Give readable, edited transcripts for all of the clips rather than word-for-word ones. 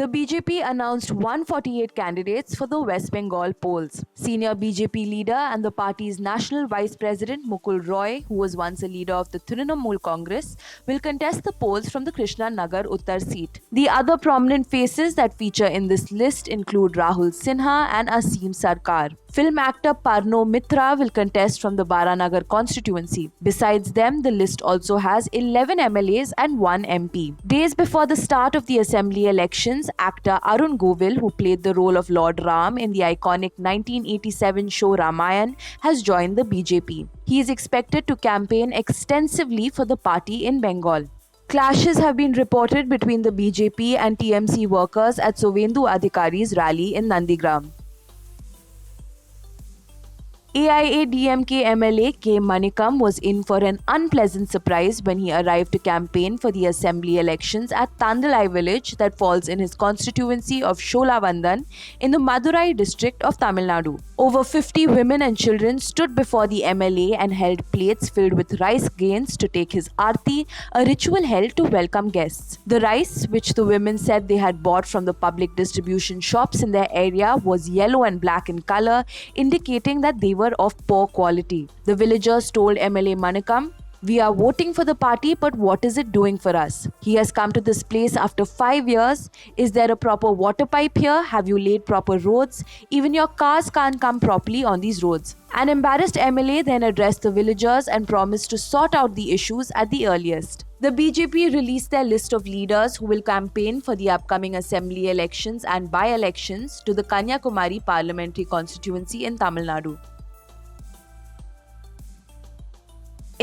The BJP announced 148 candidates for the West Bengal polls. Senior BJP leader and the party's national vice president Mukul Roy, who was once a leader of the Trinamool Congress, will contest the polls from the Krishna Nagar Uttar seat. The other prominent faces that feature in this list include Rahul Sinha and Asim Sarkar. Film actor Parno Mitra will contest from the Baranagar constituency. Besides them, the list also has 11 MLAs and 1 MP. Days before the start of the assembly elections, actor Arun Govil, who played the role of Lord Ram in the iconic 1987 show Ramayan, has joined the BJP. He is expected to campaign extensively for the party in Bengal. Clashes have been reported between the BJP and TMC workers at Sovendu Adhikari's rally in Nandigram. AIADMK MLA K. Manikam was in for an unpleasant surprise when he arrived to campaign for the assembly elections at Tandalai village that falls in his constituency of Sholavandan in the Madurai district of Tamil Nadu. Over 50 women and children stood before the MLA and held plates filled with rice grains to take his aarti, a ritual held to welcome guests. The rice, which the women said they had bought from the public distribution shops in their area, was yellow and black in color, indicating that they were of poor quality. The villagers told MLA Manikam, "We are voting for the party, but what is it doing for us? He has come to this place after 5 years. Is there a proper water pipe here? Have you laid proper roads? Even your cars can't come properly on these roads." An embarrassed MLA then addressed the villagers and promised to sort out the issues at the earliest. The BJP released their list of leaders who will campaign for the upcoming assembly elections and by-elections to the Kanyakumari parliamentary constituency in Tamil Nadu.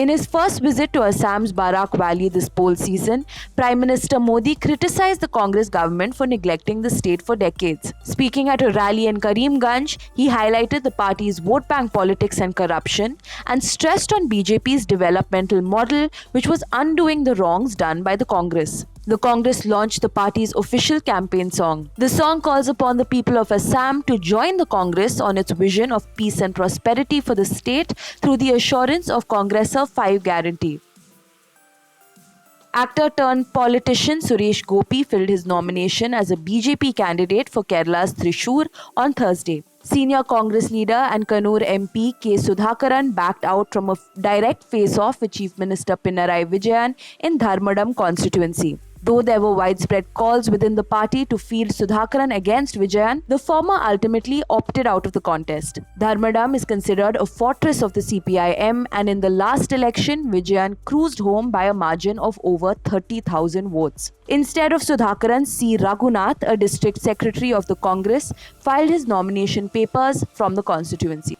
In his first visit to Assam's Barak Valley this poll season, Prime Minister Modi criticized the Congress government for neglecting the state for decades. Speaking at a rally in Karimganj, he highlighted the party's vote bank politics and corruption and stressed on BJP's developmental model, which was undoing the wrongs done by the Congress. The Congress launched the party's official campaign song. The song calls upon the people of Assam to join the Congress on its vision of peace and prosperity for the state through the assurance of Congress's 5 Guarantee. Actor turned politician Suresh Gopi filled his nomination as a BJP candidate for Kerala's Thrissur on Thursday. Senior Congress leader and Kannur MP K. Sudhakaran backed out from a direct face-off with Chief Minister Pinarayi Vijayan in Dharmadam constituency. Though there were widespread calls within the party to field Sudhakaran against Vijayan, the former ultimately opted out of the contest. Dharmadam is considered a fortress of the CPIM, and in the last election, Vijayan cruised home by a margin of over 30,000 votes. Instead of Sudhakaran, C. Raghunath, a district secretary of the Congress, filed his nomination papers from the constituency.